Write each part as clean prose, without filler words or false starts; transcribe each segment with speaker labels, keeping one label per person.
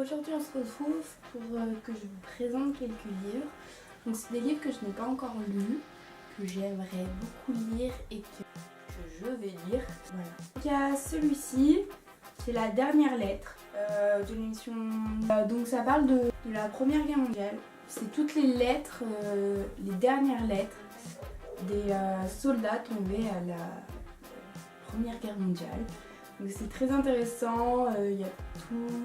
Speaker 1: aujourd'hui on se retrouve pour que je vous présente quelques livres. Donc c'est des livres que je n'ai pas encore lus, que j'aimerais beaucoup lire et que je vais lire. Voilà. Donc il y a celui-ci, c'est la dernière lettre de l'émission. Donc ça parle de la Première Guerre mondiale. C'est toutes les lettres, les dernières lettres des soldats tombés à la Première Guerre mondiale. Donc c'est très intéressant, il y a tout,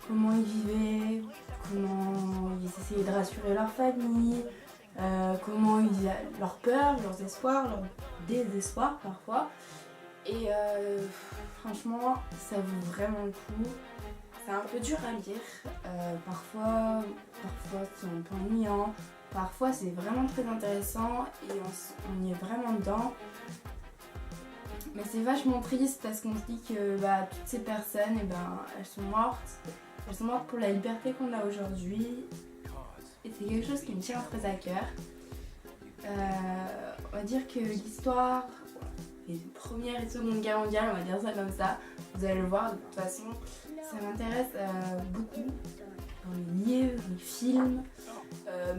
Speaker 1: comment ils vivaient, comment ils essayaient de rassurer leur famille, comment leur peur, leurs espoirs, leur désespoir parfois. Et franchement, ça vaut vraiment le coup. C'est un peu dur à lire, parfois c'est un peu ennuyant, parfois c'est vraiment très intéressant et on y est vraiment dedans. Mais c'est vachement triste parce qu'on se dit que toutes ces personnes, elles sont mortes. Elles sont mortes pour la liberté qu'on a aujourd'hui. Et c'est quelque chose qui me tient très à cœur. On va dire que l'histoire, les Première et Seconde Guerre mondiale, on va dire ça comme ça. Vous allez le voir, de toute façon, ça m'intéresse beaucoup. Dans les livres, les films,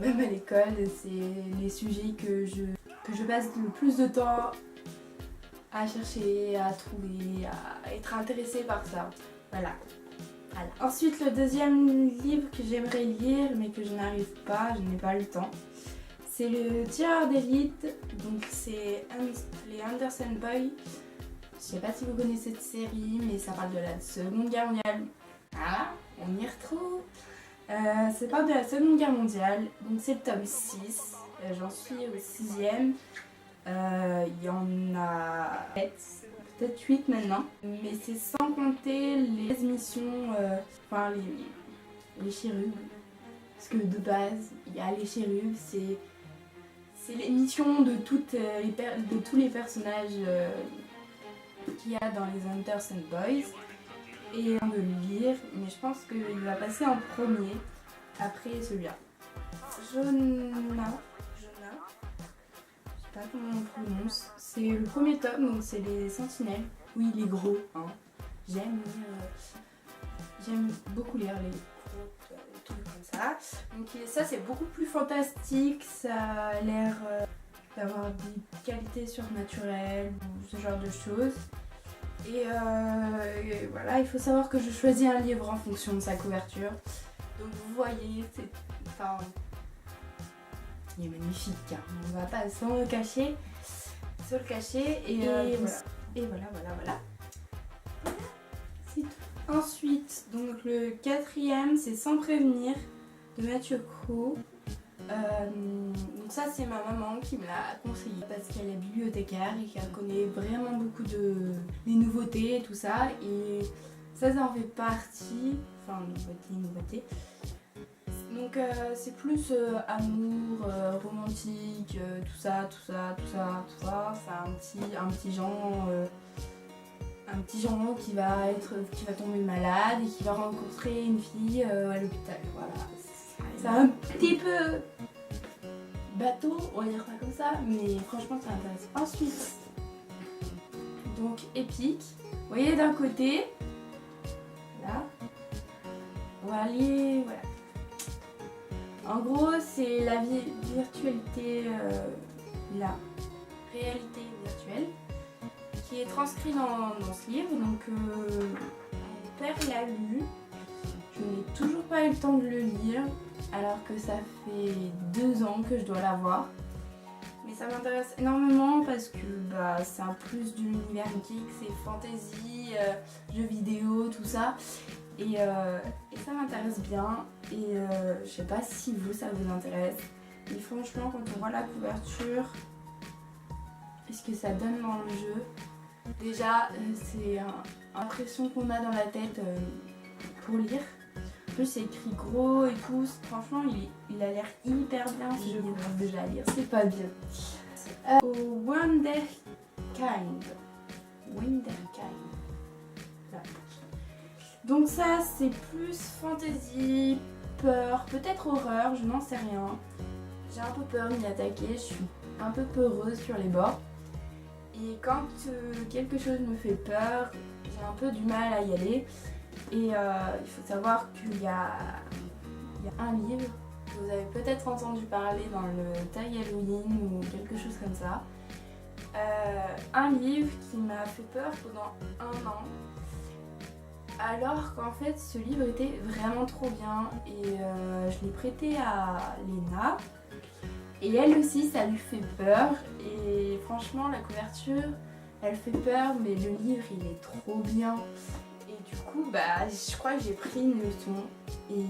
Speaker 1: même à l'école, c'est les sujets que je passe le plus de temps à chercher, à trouver, à être intéressée par ça. Voilà. Ensuite, le deuxième livre que j'aimerais lire mais que je n'arrive pas, je n'ai pas le temps, c'est le Tireur d'élite. Donc c'est les Anderson Boys. Je sais pas si vous connaissez cette série, mais ça parle de la Seconde Guerre mondiale. Ah, on y retrouve. Ça parle de la Seconde Guerre mondiale. Donc c'est le tome 6. J'en suis au 6e. Il y en a peut-être 8 maintenant, mais c'est sans compter les missions, les chérubes, parce que de base il y a les chérubes, c'est les missions de tous les personnages qu'il y a dans les Anderson Boys, et de le lire, mais je pense qu'il va passer en premier après celui-là. Jonah, pas comment on prononce. C'est le premier tome, donc c'est les Sentinelles. Oui, il est gros. Hein. J'aime beaucoup lire les gros trucs comme ça. Donc ça, c'est beaucoup plus fantastique. Ça a l'air d'avoir des qualités surnaturelles ou ce genre de choses. Et voilà, il faut savoir que je choisis un livre en fonction de sa couverture. Donc vous voyez, il est magnifique, hein. On va pas se le cacher. Et voilà. C'est tout. Ensuite, donc le quatrième, c'est Sans prévenir de Mathieu Cros. Donc ça, c'est ma maman qui me l'a conseillé parce qu'elle est bibliothécaire et qu'elle connaît vraiment beaucoup des nouveautés et tout ça. Et ça en fait partie. Enfin, nouveautés. Donc c'est plus amour, romantique, tout ça. C'est un petit Jean qui va tomber malade et qui va rencontrer une fille à l'hôpital. Voilà. C'est un petit peu bateau, on va dire ça comme ça, mais franchement ça intéresse. Ensuite, donc épique. Vous voyez d'un côté, là, on va aller, voilà. En gros, c'est la virtualité, la réalité virtuelle qui est transcrite dans ce livre. Donc, mon père l'a lu. Je n'ai toujours pas eu le temps de le lire, alors que ça fait 2 ans que je dois l'avoir. Mais ça m'intéresse énormément parce que c'est un plus de l'univers geek, c'est fantasy, jeux vidéo, tout ça. Et ça m'intéresse bien, et je sais pas si ça vous intéresse, mais franchement quand on voit la couverture et ce que ça donne dans le jeu, déjà c'est l'impression qu'on a dans la tête pour lire. En plus c'est écrit gros et tout, franchement il a l'air hyper bien. Si je commence déjà à lire, c'est pas bien. Wonderkind. Là. Donc ça c'est plus fantasy, peur, peut-être horreur, je n'en sais rien. J'ai un peu peur de m'y attaquer, je suis un peu peureuse sur les bords. Et quand quelque chose me fait peur, j'ai un peu du mal à y aller. Et il faut savoir qu'il y a un livre que vous avez peut-être entendu parler dans le tag Halloween ou quelque chose comme ça. Un livre qui m'a fait peur pendant 1 an, alors qu'en fait ce livre était vraiment trop bien et je l'ai prêté à Léna et elle aussi ça lui fait peur et franchement la couverture elle fait peur mais le livre il est trop bien et du coup bah je crois que j'ai pris une leçon et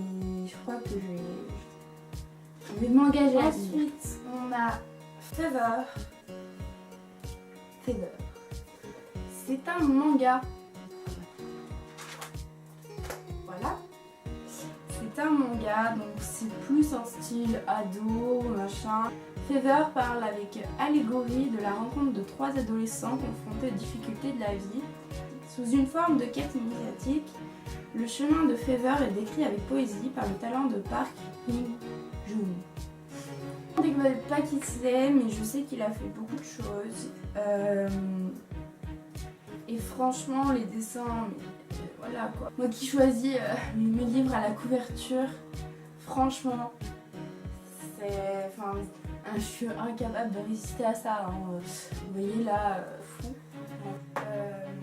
Speaker 1: je crois que je vais m'engager à lire. Ensuite on a Fever. C'est un manga. Voilà. C'est un manga, donc c'est plus un style ado, machin. Fever parle avec allégorie de la rencontre de 3 adolescents confrontés aux difficultés de la vie. Sous une forme de quête initiatique, le chemin de Fever est décrit avec poésie par le talent de Park In-joon. Je ne sais pas qui c'est, mais je sais qu'il a fait beaucoup de choses. Et franchement, les dessins, voilà quoi. Moi qui choisis mes livres à la couverture, franchement, je suis incapable de résister à ça. Hein. Vous voyez là, fou.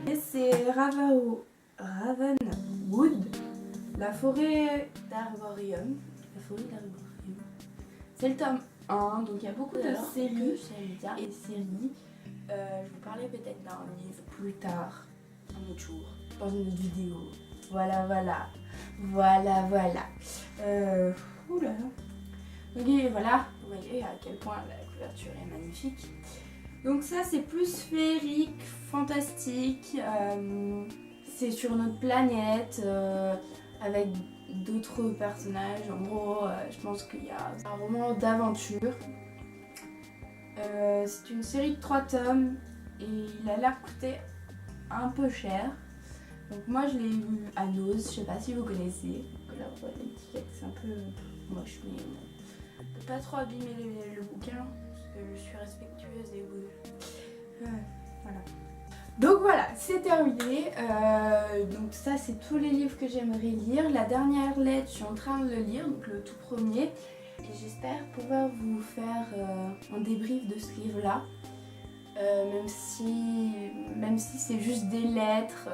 Speaker 1: Et c'est Ravenwood, la forêt d'Arborium. C'est le tome 1, donc il y a beaucoup de séries et séries. Je vous parlerai peut-être d'un livre plus tard, un autre jour, dans une autre vidéo. Voilà. Oula. Donc voilà, vous voyez à quel point la couverture est magnifique. Donc ça c'est plus féerique, fantastique. C'est sur notre planète avec d'autres personnages. En gros, je pense qu'il y a un roman d'aventure. C'est une série de 3 tomes et il a l'air coûter un peu cher. Donc moi je l'ai lu à Nose, je sais pas si vous connaissez. Là on voit l'étiquette, c'est un peu moche mais on peut pas trop abîmer le bouquin parce que je suis respectueuse des goûts. Voilà. Donc voilà, c'est terminé. Donc ça c'est tous les livres que j'aimerais lire. La dernière lettre, je suis en train de le lire, donc le tout premier. Et j'espère pouvoir vous faire un débrief de ce livre-là. Même si c'est juste des lettres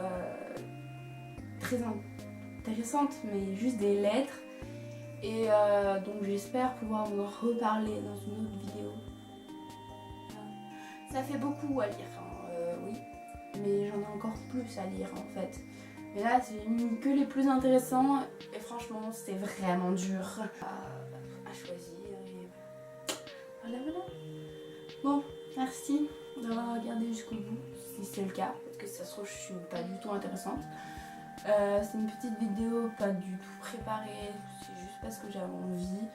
Speaker 1: très intéressantes, mais juste des lettres. Et donc j'espère pouvoir vous en reparler dans une autre vidéo. Ça fait beaucoup à lire, hein, oui. Mais j'en ai encore plus à lire en fait. Mais là, j'ai mis que les plus intéressants. Et franchement, c'est vraiment dur à choisir. Et voilà. Bon, merci d'avoir regardé jusqu'au bout, si c'est le cas, parce que ça se trouve je suis pas du tout intéressante. C'est une petite vidéo pas du tout préparée, c'est juste parce que j'avais envie.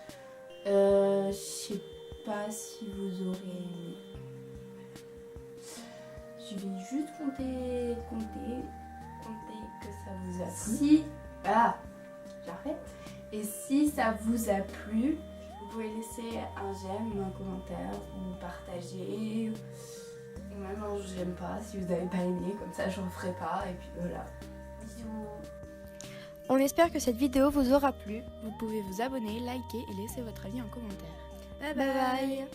Speaker 1: Je sais pas si vous aurez aimé. Je vais juste compter que ça vous a plu. Si, voilà, j'arrête. Et si ça vous a plu, vous pouvez laisser un j'aime, un commentaire, ou partager, ou même un j'aime pas si vous n'avez pas aimé, comme ça je referai pas, et puis voilà. Bisous.
Speaker 2: On espère que cette vidéo vous aura plu. Vous pouvez vous abonner, liker et laisser votre avis en commentaire. Bye bye.